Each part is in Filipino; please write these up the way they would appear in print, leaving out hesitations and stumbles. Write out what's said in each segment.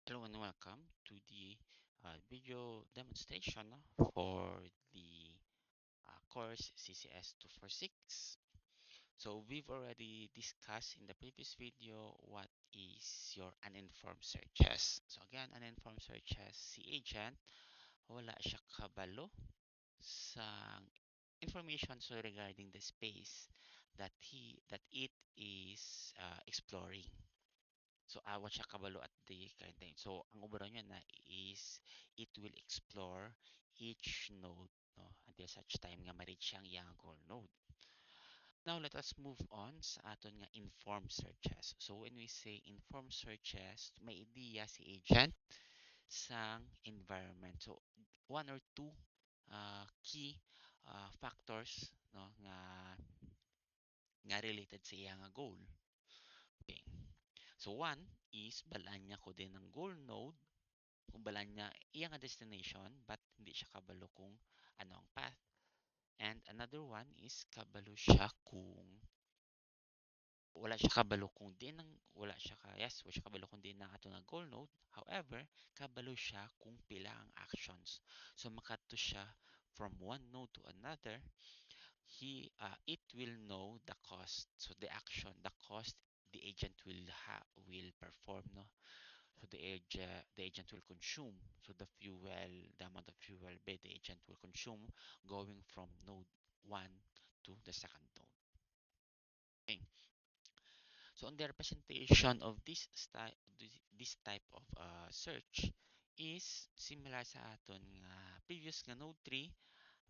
Hello and welcome to the video demonstration for the course CCS 246. So we've already discussed in the previous video what is your uninformed searches. So again, uninformed searches, si agent, wala siya kabalo sa information so regarding the space that it is exploring. So, awa siya kabalo at the current time. So, ang overall niya na is it will explore each node no, until such time nga ma-reach siyang iyang goal node. Now, let us move on sa aton nga informed searches. So, when we say informed searches, may idea si agent sang environment. So, one or two key factors no, nga related sa iyang goal. Okay. So, one is balaan niya ko din ng goal node kung balaan niya iya nga destination but hindi siya kabalo kung ano ang path. And another one is kabalo siya kung wala siya kabalo kung di nang wala siya ka yes wala siya kabalo kung di na ato nga goal node. However, kabalo siya kung pila ang actions. So makato siya from one node to another. It will know the cost. So the cost the agent will perform no. So the agent will consume. So the amount of fuel by the agent will consume going from node 1 to the second node. Okay. So on the representation of this type of search is similar sa aton nga previous nga node 3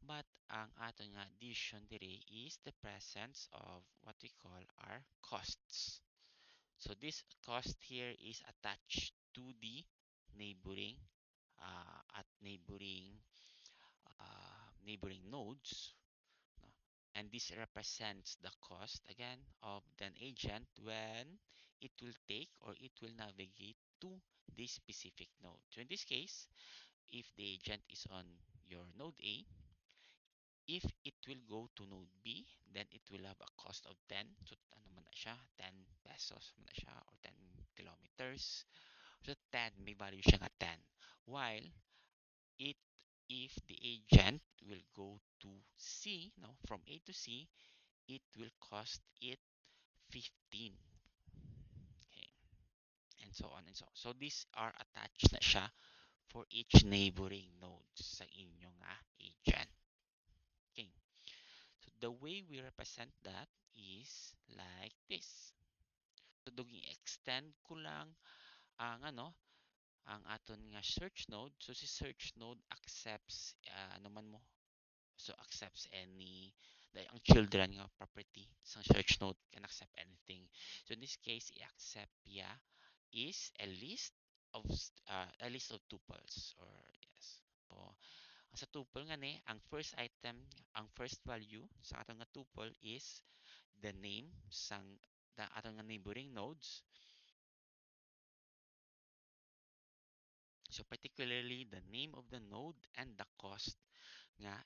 but ang aton nga addition dire is the presence of what we call our costs. So this cost here is attached to the neighboring at neighboring nodes, no? And this represents the cost again of an agent when it will take or it will navigate to this specific node. So in this case, if the agent is on your node A, if it will go to node B, then it will have a cost of 10. So ano man na siya, 10 pesos man na siya or 10 kilometers. So 10, may value siya nga 10. While it if the agent will go to C, no, from A to C, it will cost it 15. Okay, and so on and so on. So these are attached na siya for each neighboring nodes sa inyong agent. Okay, so the way we represent that is like this. So duging extend ko lang ang ang aton nga search node. So si search node accepts ano man mo. So accepts any ang children nga property sa search node can accept anything. So in this case, i-accept is a list of tuples or yes. So ang sa tuple nga ni, ang first item, ang first value sa atong nga tuple is the name sang the atong nga neighboring nodes. So particularly the name of the node and the cost nga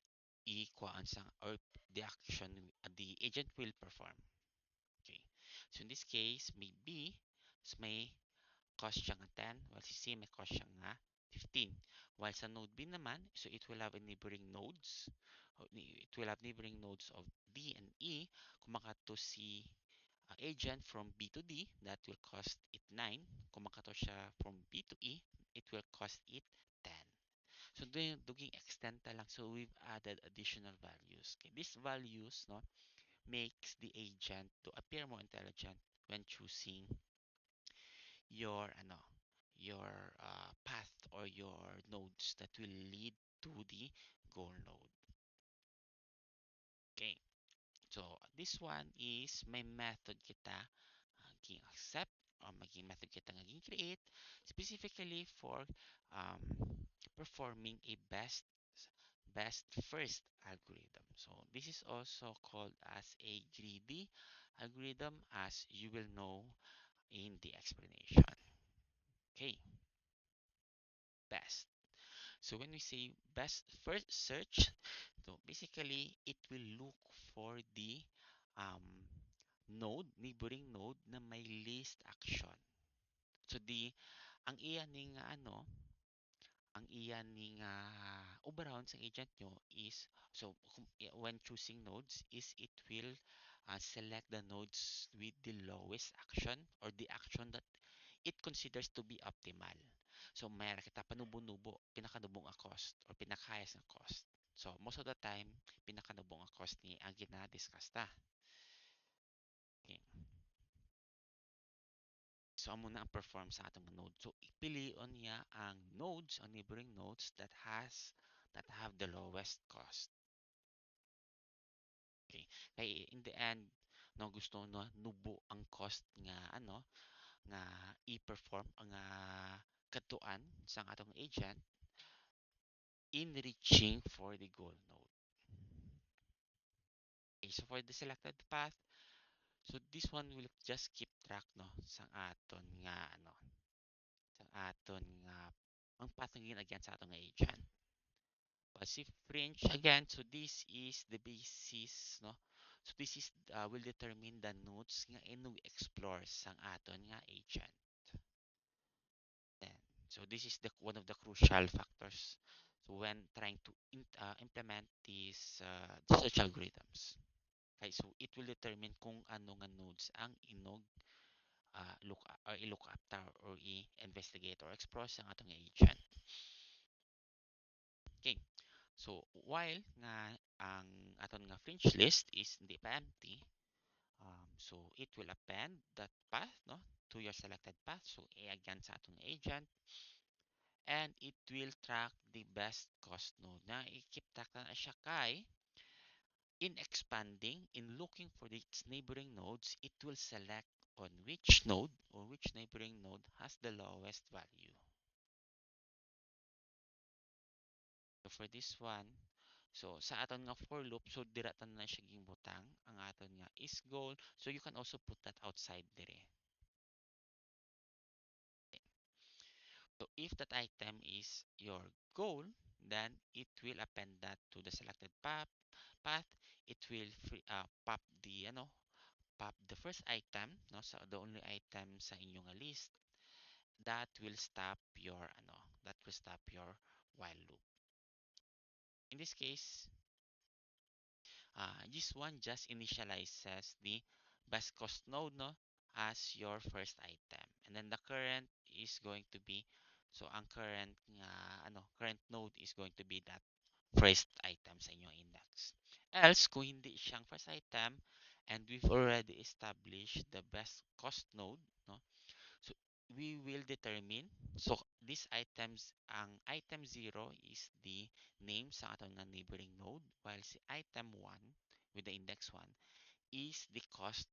i-kuhaan sang or the action the agent will perform. Okay. So in this case, may B, so may cost siya nga 10, while si C may cost siya nga 15. While sa node B naman, so it will have a neighboring nodes. It will have neighboring nodes of D and E. Kung makato si agent from B to D, that will cost it 9. Kung makato siya from B to E, it will cost it 10. So duging extent lang. So we've added additional values. Okay, these values no makes the agent to appear more intelligent when choosing your your path or your nodes that will lead to the goal node. Okay. So this one is may method kita maging accept or maging method kita maging create specifically for um, performing a best first algorithm. So this is also called as a greedy algorithm as you will know in the explanation. Okay, best. So when we say best first search, so basically it will look for the um, neighboring node na may least action. So ang iya ning ang iya ning overall sa agent nyo is so when choosing nodes is it will select the nodes with the lowest action or the action that it considers to be optimal. So mayroon kita panubo-nubo, pinakanubong a cost or pinakahayas na cost. So most of the time, pinakanubong a cost ni ang gina-discuss ta. Okay. So amo na ang perform sa atong node. So ipilion niya ang nodes, ang neighboring nodes that have the lowest cost. Okay. Kay in the end, no gusto no nubo ang cost nga nga i-perform ang katuan sa atong agent in reaching for the goal node. Okay, so for the selected path, so this one will just keep track no sa aton nga sa aton nga ang path nga again sa aton nga agent. Passive fringe again, so this is the basis no. So this is will determine the nodes nga ino explore sang aton nga agent. Then, so this is the one of the crucial factors. So when trying to implement these search algorithms. Okay, so it will determine kung ano nga nodes ang inog look or i-look after or i-investigate or explore sa atong agent. Okay. So while nga ang aton nga fringe list is hindi pa empty, so it will append that path no to your selected path. So again sa atong agent, and it will track the best cost node na i-keep track na siya kay in expanding, in looking for its neighboring nodes, it will select on which node or which neighboring node has the lowest value. So for this one, so sa aton nga for loop, so dira ta na siya gimbutang ang aton nga is goal. So you can also put that outside dire. So if that item is your goal, then it will append that to the selected path. It will pop the pop the first item, no, so the only item sa inyong list that will stop your while loop. In this case, this one just initializes the best cost node no as your first item, and then the current is going to be so ang current nga current node is going to be that first item sa inyong index. Else kung hindi siyang first item and we've already established the best cost node no, so we will determine so these items ang item 0 is the name sa aton nga neighboring node while si item 1 with the index 1 is the cost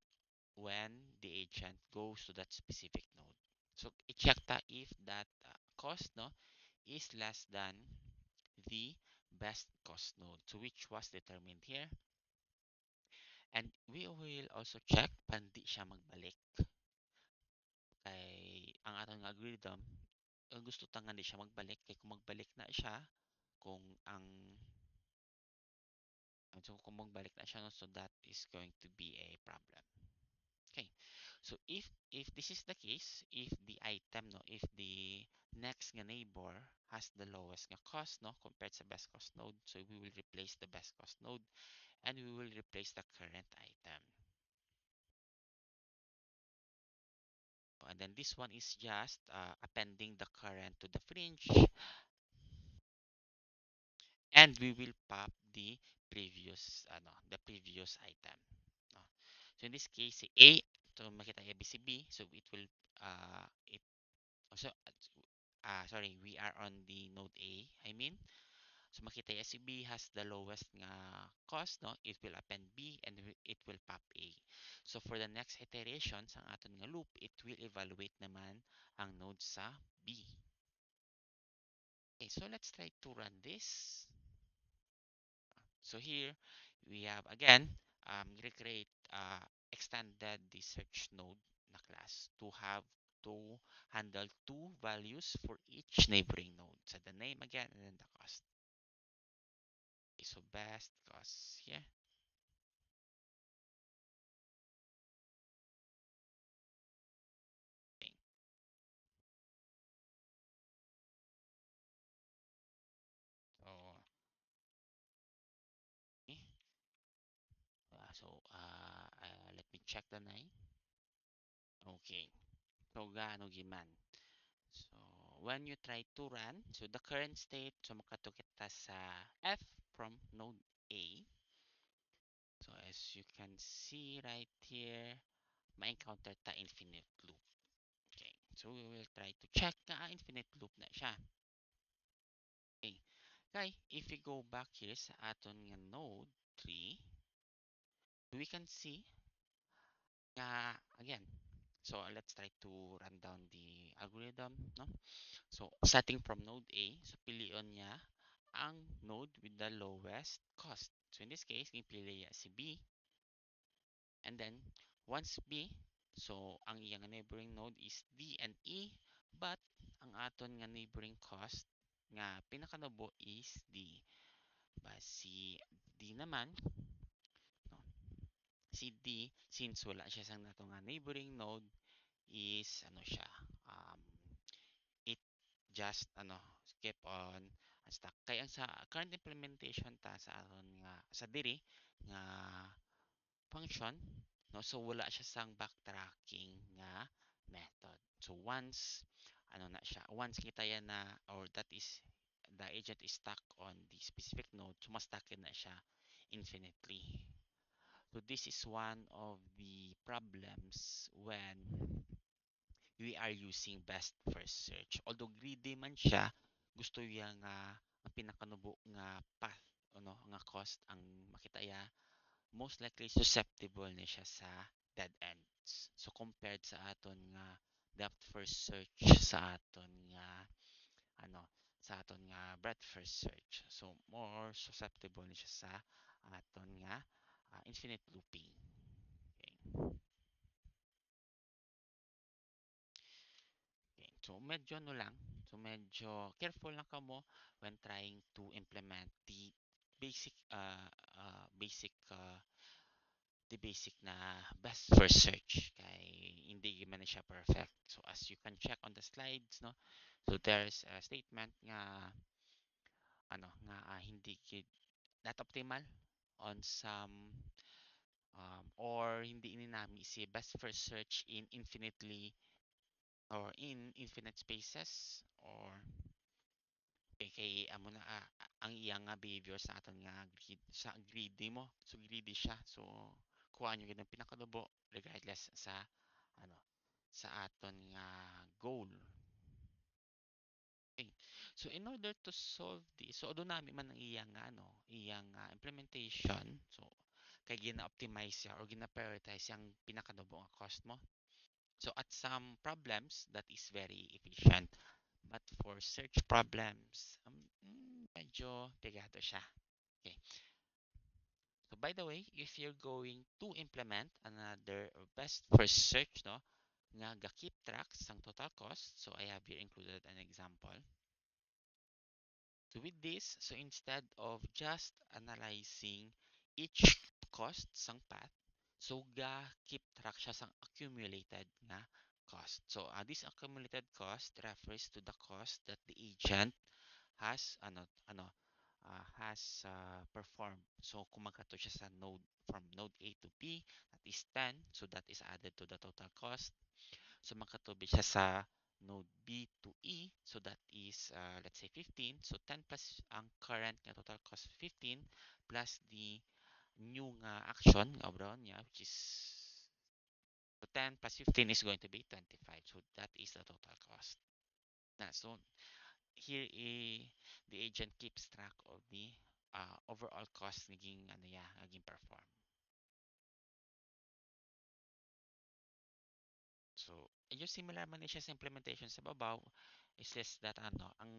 when the agent goes to that specific node. So i-check ta if that cost no is less than the best cost node so which was determined here, and we will also check pandi siya magbalik kay ang atong algorithm gusto tangan di siya magbalik kay kung magbalik na siya kung ang so kung magbalik na siya no, so that is going to be a problem. Okay, so if this is the case, if the item no if the next nga neighbor has the lowest nga cost no compared sa best cost node, so we will replace the best cost node and we will replace the current item. And then this one is just appending the current to the fringe, and we will pop the previous item no. So in this case si A, so makita A B C B, so it will it also sorry, we are on the node A, I mean, so makita si B has the lowest nga cost no, it will append B and it will pop A. So for the next iteration sa aton nga loop, it will evaluate naman ang node sa B. Okay, so let's try to run this. So here we have again recreate extended the search node na class to have to handle two values for each neighboring node. So the name again and then the cost. Okay, so best cost here. Okay. So, let me check the nine. Okay. So, gaano giman. So, when you try to run, so the current state, so makatukit ta sa F from node A. So, as you can see right here, ma-encounter ta infinite loop. Okay. So, we will try to check na infinite loop na siya. Okay. Okay, if you go back here sa aton nga node 3, we can see nga again. So let's try to run down the algorithm, no? So starting from node A, so pilion niya ang node with the lowest cost. So in this case, pili niya si B. And then once B, so ang iyang neighboring node is D and E, but ang aton nga neighboring cost nga pinakanubo is D. Ba si D naman, no? Si D, since wala siya sa nato nga neighboring node, is ano siya, it just skip on stuck. Kaya ang sa current implementation ta sa aton nga sa diri nga function, no, so wala siya sang backtracking nga method. So once na siya, once kita yan na, or that is the agent is stuck on the specific node, so mas stuck na siya infinitely. So this is one of the problems when we are using best first search. Although greedy man siya, gusto niya nga ang pinakanubo nga path, nga cost ang makita ya, most likely susceptible ni siya sa dead ends. So compared sa aton nga depth first search sa aton nga breadth first search. So more susceptible ni siya sa aton nga infinite looping. Okay. Okay. So medyo lang. So medyo careful lang kamo when trying to implement basic uh, basic na best first search kay hindi man siya perfect. So as you can check on the slides, no, so there's a statement nga hindi gid not optimal on some or hindi ini nami si best first search in infinitely or in infinite spaces, or kay amo na ang iyang nga behavior sa aton nga greedy mo, so greedy siya, so kuha nyo gid ang pinakadubo regardless sa ano sa aton nga goal. Okay. So in order to solve this, so doon namin man ang iyang implementation, so kay gina-optimize siya or gina-prioritize yung pinakadubo nga cost mo. So at some problems that is very efficient, but for search problems, medyo pegado siya. Okay. So by the way, if you're going to implement another best first search, no, nga ga keep track sang total cost, so I have here included an example. So with this, so instead of just analyzing each cost sang path, so ga keep track siya sang accumulated nga cost. So this accumulated cost refers to the cost that the agent has performed. So kung magkato siya sa node from node A to B, that is 10, so that is added to the total cost. So magkatubi siya sa node B to E, so that is let's say 15. So 10 plus ang current nga total cost 15 plus the new nga action nga obron niya, which is so 10 plus 15 is going to be 25. So that is the total cost. So here the agent keeps track of the overall cost naging perform. So medyo similar man siya sa implementation sa babaw. It's just that ang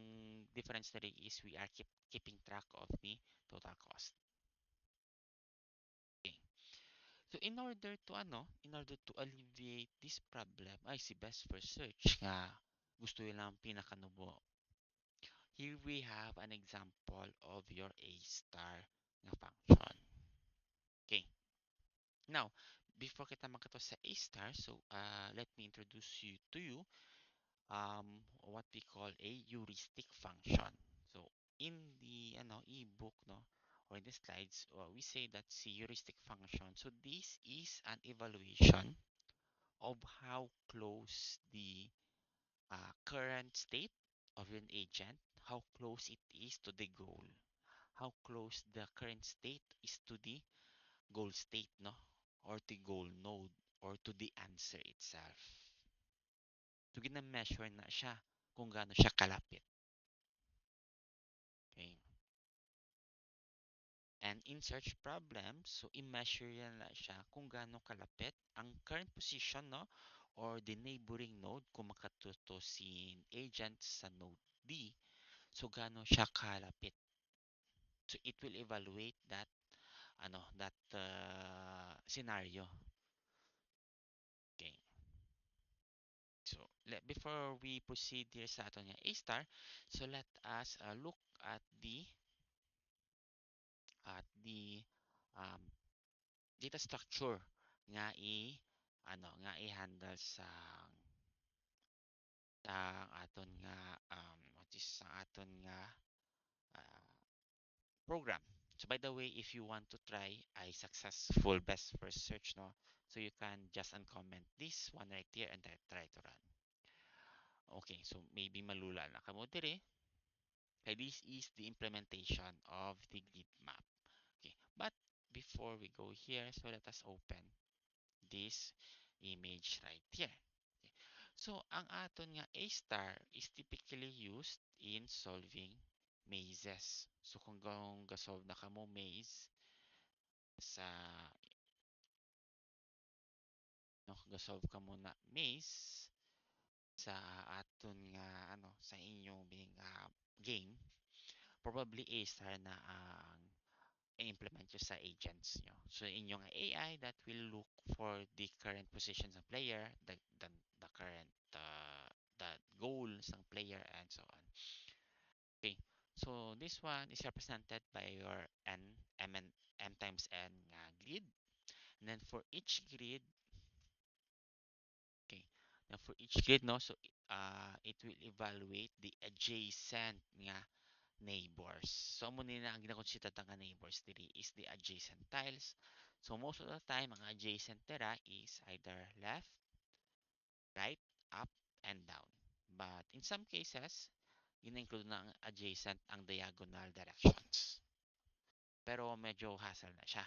difference na is we are keeping track of the total cost. Okay. So in order to alleviate this problem, ay si best first search nga gusto lang pinakanubo. Here we have an example of your A star nga function. Okay. Now, before kita makato sa A star, so let me introduce to you what we call a heuristic function. So in the ebook, no, or in the slides, we say that's a heuristic function. So this is an evaluation of how close the current state of an agent, how close it is to the goal, how close the current state is to the goal state, no? Or the goal node, or to the answer itself. So, gina-measure na siya kung gaano siya kalapit. Okay? And in search problems, so i-measure yan na siya kung gaano kalapit ang current position, no? Or the neighboring node kung makatuto si agent sa node D. So, gaano siya kalapit. So, it will evaluate that scenario. Okay. So, before we proceed here sa aton nga A star, so let us look at the um, data structure nga i-handle sa aton nga what is sa aton nga uh, program. So by the way, if you want to try a successful best first search, no, so you can just uncomment this one right here and then try to run. Okay, so maybe malula na kamo dire. Okay, this is the implementation of the grid map. Okay, but before we go here, so let us open this image right here. Okay. So, ang aton nga A star is typically used in solving mazes. So, kung gasolve na kamo maze sa no, gasolve ka muna maze sa aton nga sa inyong game, probably A star na ang i-implement nyo sa agents nyo. So, inyong AI that will look for the current positions ng player, the current the goals ng player, and so on. Okay. So, this one is represented by your M times N grid. And then for each grid, okay, now for each grid, no, so it will evaluate the adjacent nga neighbors. So, muna na ang ginakonsider nga neighbors diri is the adjacent tiles. So, most of the time, ang adjacent tira is either left, right, up, and down. But in some cases, gina-include na ang adjacent ang diagonal directions. Pero medyo hassle na siya.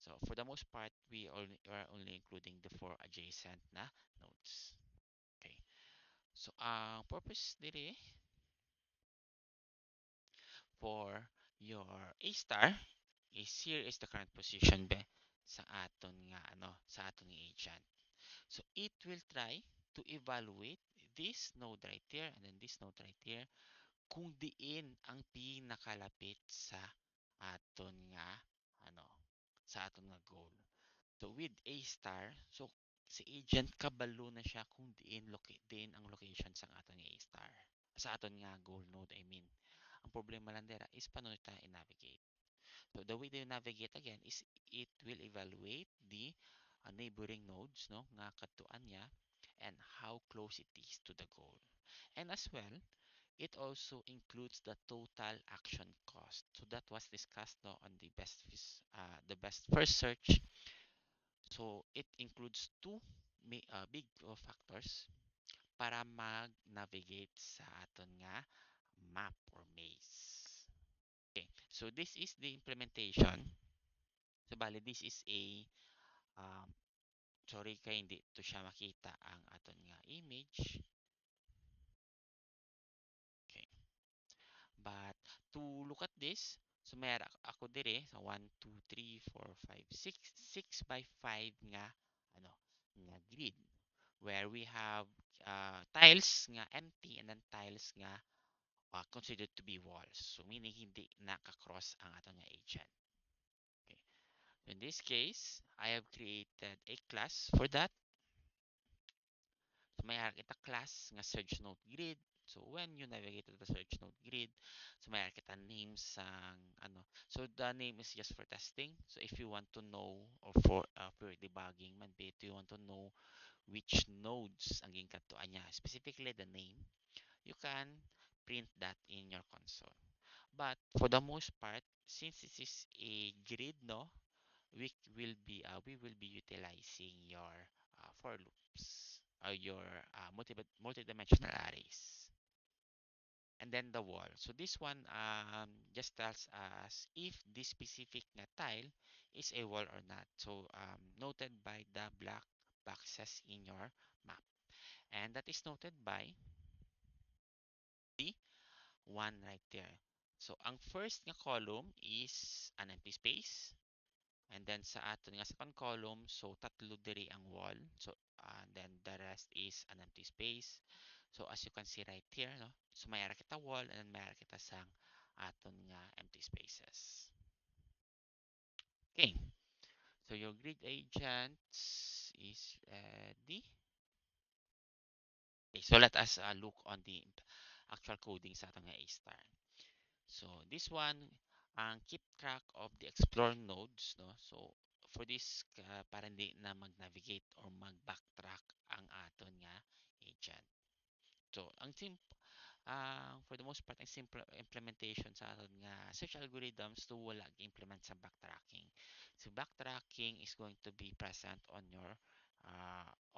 So, for the most part, are only including the four adjacent na nodes. Okay. So, ang purpose diri for your A star is here is the current position be sa aton nga sa aton nga agent. So it will try to evaluate this node right here and then this node right here kung diin ang pinakalapit sa aton nga ano sa aton nga goal. So with A star, so si agent kabalo na siya kung diin ang location sa aton nga A star. Sa aton nga goal node, I mean. Ang problema lang dera is paano tayo i-navigate. So the way they navigate again is it will evaluate the neighboring nodes, no, nga katuan niya, and how close it is to the goal. And as well, it also includes the total action cost. So that was discussed, no, on the best first search. So it includes two big factors para mag-navigate sa aton nga map or maze. Okay, so this is the implementation. So bali, this is um, sorry kay hindi to siya makita ang aton nga image. Okay. But to look at this, so may ako dire sa 1, 2, 3, 4, 5, 6, 6 by 5 nga nga grid where we have tiles nga empty and then tiles nga considered to be walls. So meaning hindi nakakross ang aton nga agent. Okay. In this case, I have created a class for that. So may kita class nga search node grid. So when you navigate to the search node grid, so may kita name sang So the name is just for testing. So if you want to know or for debugging man bit, you want to know which nodes ang ginkadtoan niya, specifically the name, you can print that in your console. But for the most part, since this is a grid, no, we will be utilizing your for loops or your multidimensional arrays. And then the wall. So this one just tells us if this specific tile is a wall or not. So noted by the black boxes in your map. And that is noted by the one right there. So ang first nga column is an empty space. And then sa aton nga second column, so tatlo diri ang wall. So then the rest is an empty space. So as you can see right here, no? So may ara kita wall and then may ara kita sang aton nga empty spaces. Okay. So your grid agent is ready. Okay, so let us look on the actual coding sa aton nga A-star. So this one, keep track of the explore nodes, no? So for this, para hindi na mag-navigate or mag-backtrack ang aton nga agent. So for the most part, ang simple implementation sa aton nga search algorithms to wala implement sa backtracking. So backtracking is going to be present on your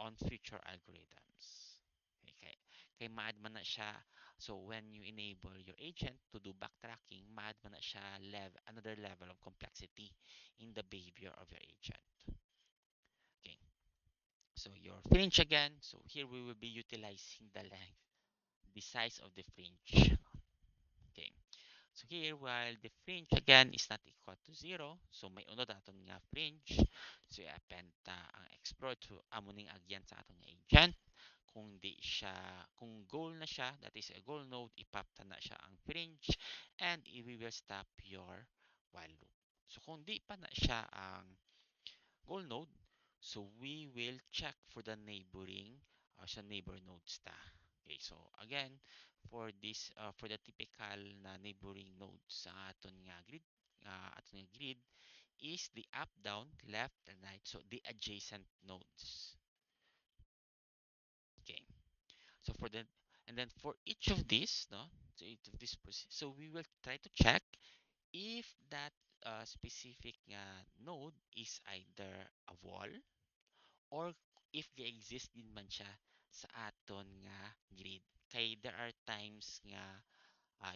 on future algorithms. Okay, kay maad man na siya. So when you enable your agent to do backtracking, maad man na siya another level of complexity in the behavior of your agent. Okay, so your fringe again. So here we will be utilizing the length, the size of the fringe. Okay. So here, while the fringe again is not equal to 0, so may unod aton nga fringe. So i-append ta ang explore to amuning agyan sa aton nga agent. Kung di siya, kung goal na siya, that is a goal node, ipap ta na siya ang fringe and we will stop your while loop. So kung di pa na siya ang goal node, so we will check for the neighboring sa neighbor nodes ta. Okay, so again, for this for the typical na neighboring nodes sa aton nga grid is the up, down, left, and right. So the adjacent nodes. Okay. So for the and then for each of these, no, so each of this, so we will try to check if that specific node is either a wall or if gi-exist din man siya sa aton nga grid. Kay there are times nga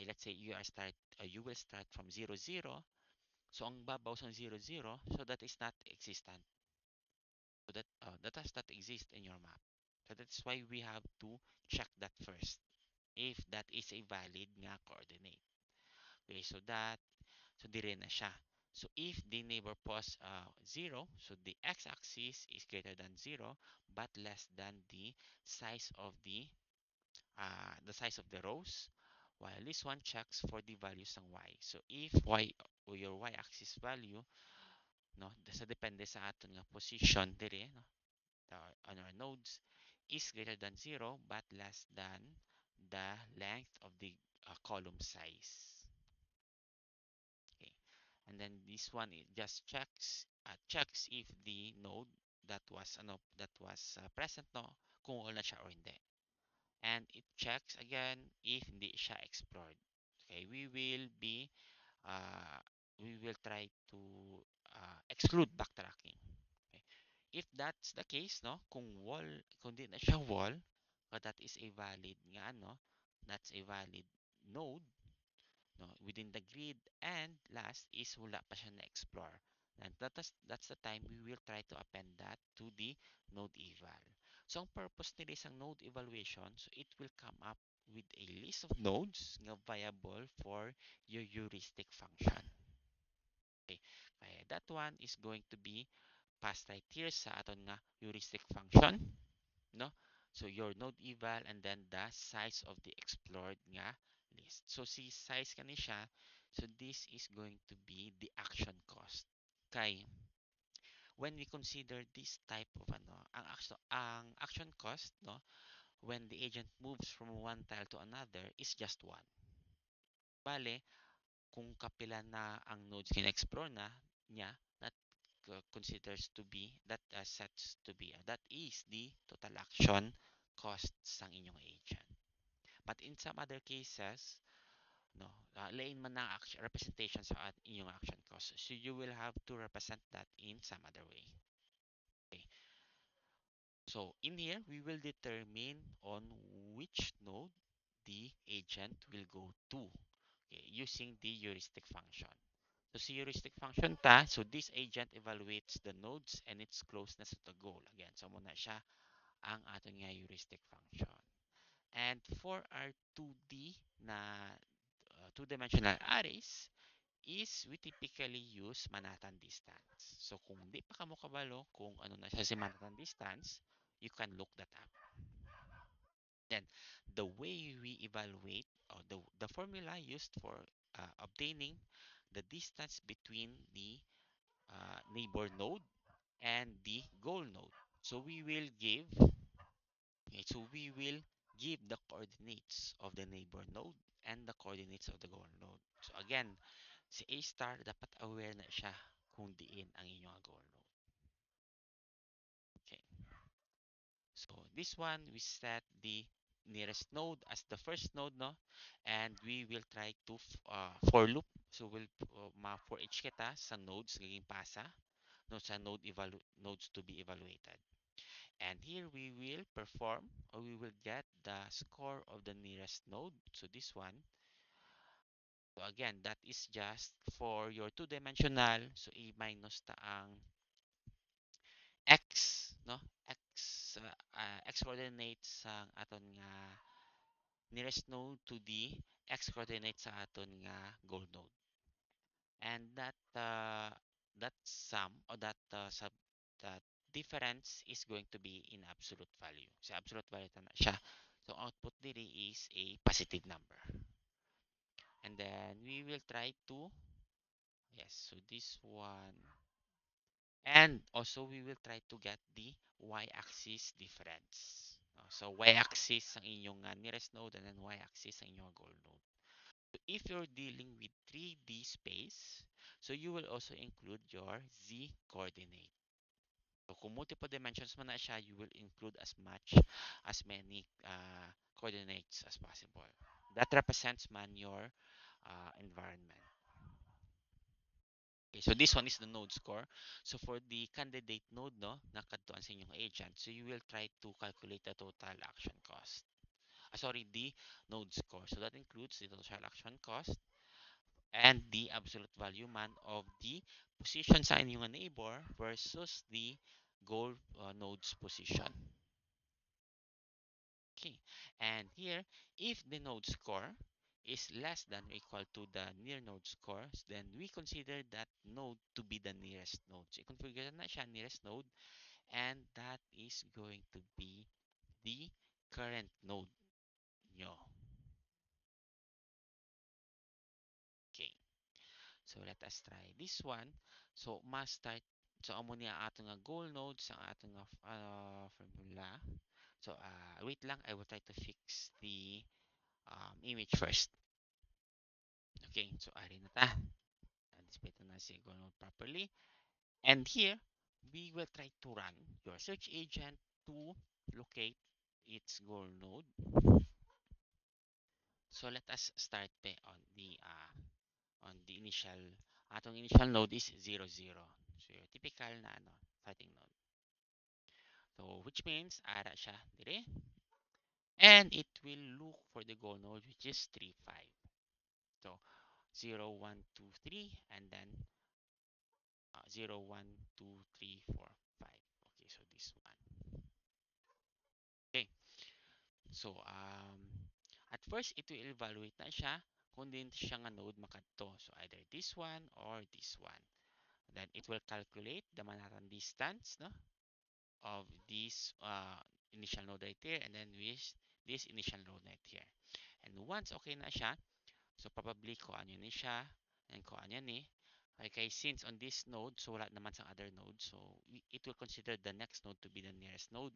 let's say you will start from 0, 0. So ang babaw sa 0, 0, so that is not existent. So that does not exist in your map. So that's why we have to check that first if that is a valid nga coordinate. Okay, so dire na siya. So if the neighbor pos 0, so the x-axis is greater than 0 but less than the size of the rows, while this one checks for the values ng y. So if y or your y-axis value, no, sa depende sa aton nga position dire, no, on our nodes is greater than 0 but less than the length of the column size. Okay. And then this one it just checks if the node that was present, no, kung wala siya or hindi. And it checks again if hindi siya explored. Okay, uh, we will try to exclude backtracking. Okay. If that's the case, no, kung di na siya wall, that is a valid nga, no, that's a valid node, no, within the grid, and last is wala pa siya na-explore. And that's the time we will try to append that to the node eval. So ang purpose nila isang node evaluation, so it will come up with a list of nodes nga viable for your heuristic function. Okay, kaya that one is going to be passed right here sa aton nga heuristic function, no? So your node eval and then the size of the explored nga list. So si size kani siya, so this is going to be the action cost. Kay when we consider this type of ang action cost, no, when the agent moves from one tile to another is just one. Bale, kung kapila na ang nodes kina-explore na niya, that considers to be that sets to be that is the total action cost sang inyong agent. But in some other cases, no, lain man ng action, representation sa inyong action cost. So you will have to represent that in some other way. Okay. So in here, we will determine on which node the agent will go to, okay, using the heuristic function. So si heuristic function ta, so this agent evaluates the nodes and its closeness to the goal. Again, so muna siya ang aton nga heuristic function. And for our 2D na two-dimensional arrays, is we typically use Manhattan distance. So kung di pa kamo kabalo kung ano na siya si Manhattan distance, you can look that up. Then the way we evaluate or the formula used for obtaining the distance between the neighbor node and the goal node. So we will give okay, so we will give the coordinates of the neighbor node and the coordinates of the goal node. So again, si A star dapat aware na siya kung diin ang inyong goal node. Okay. So this one we set the nearest node as the first node, no, and we will try to for loop. So we'll for each kita sa nodes naging pasa no sa nodes to be evaluated. And here we will perform or we will get the score of the nearest node. So this one. So again, that is just for your two-dimensional. So A minus taang X, no? X coordinates sa aton nga nearest node to the X coordinates sa aton nga goal node. And that sum or that difference is going to be in absolute value. So absolute value ta na siya. So output diri is a positive number. And then we will try to yes, so this one and also we will try to get the y-axis difference. So y-axis ang inyong nearest node and then y-axis ang inyong goal node. So if you're dealing with 3D space, so you will also include your z coordinate. So kung multiple dimensions man na siya, you will include as many coordinates as possible. That represents man your environment. Okay, so this one is the node score. So for the candidate node, no, nakadtuan sa inyong agent, so you will try to calculate the total action cost. Sorry, the node score. So that includes the total action cost and the absolute value man of the position sa inyong neighbor versus the goal node's position. Okay, and here, if the node score is less than or equal to the near node scores, then we consider that node to be the nearest node. So, i-configure na siya nearest node, and that is going to be the current node nyo. Okay, so let us try this one. So, must start. So, amo niya ato nga goal node sa ato nga formula. So, wait lang. I will try to fix the image first. Okay, so ari na ta. Display to na si goal node properly. And here, we will try to run your search agent to locate its goal node. So let us start on the initial node is 0, 0. So your typical na starting node. So which means ara siya dire. And it will look for the goal node which is 3, 5. So 0, 1, 2, 3 and then 0, 1, 2, 3, 4, 5. Okay, so this one. Okay. So, at first, it will evaluate na siya kung din siya nga node makadto. So, either this one or this one. Then, it will calculate the Manhattan distance no, of this initial node right here and then with this initial node right here. And once okay na siya, so probably ko ano ni siya and ko ano ni. Okay, since on this node, so wala naman sa other node, so it will consider the next node to be the nearest node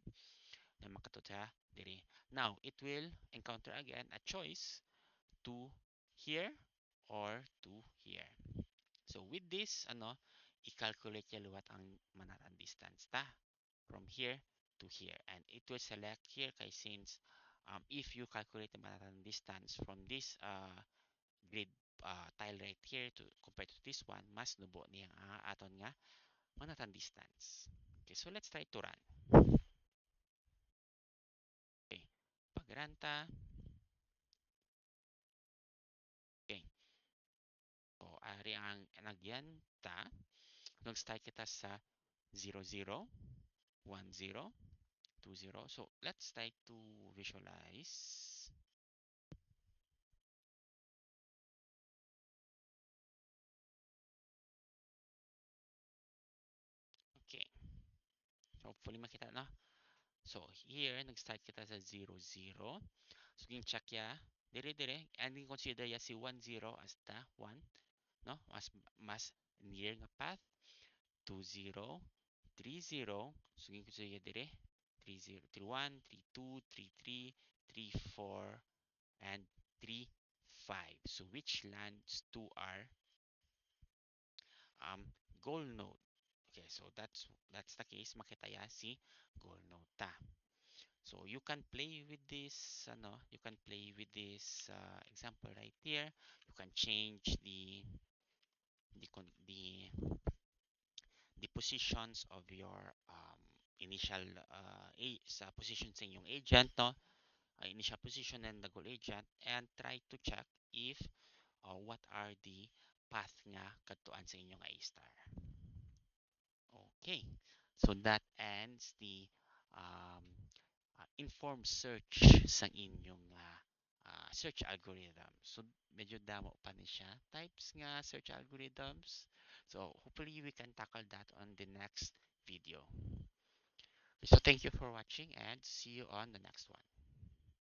na makatuta diri. Now, it will encounter again a choice to here or to here. So, with this, i-calculate niya luwat ang Manhattan distance ta from here to here. And it will select here kay since if you calculate the Manhattan distance from grid tile right here to compared to this one, mas nubo niya aton nga manatan distance. Okay, so let's try to run. Okay, pag run ta, okay, so ari ang nagyan ta, nag-start kita sa 0, 0, 1, 0, 2, 0. So let's try to visualize. Okay, so hopefully makita na. So here, nag-start kita sa 0, 0. So yung check ya, dire-dire, and consider ya si 1, 0 as the 1, no? Mas near nga path. 2, 0, 3, 0. So yung consider ya dire, 3, 0, 3, 1, 3, 2, 3, 3, 3, 4, and 3, 5. So which lands to our um, goal node. Okay, so that's the case. Makita ya si goal node ta. So you can play with this, you can play with this example right here. You can change the the the positions of your initial position sa inyong agent, no? Initial position and the goal agent, and try to check if what are the path nga kadtuan sa inyong A star. Okay, so that ends the um, informed search sa inyong search algorithm. So, medyo damo pa ni siya. Types nga search algorithms. So, hopefully we can tackle that on the next video. So, thank you for watching and see you on the next one.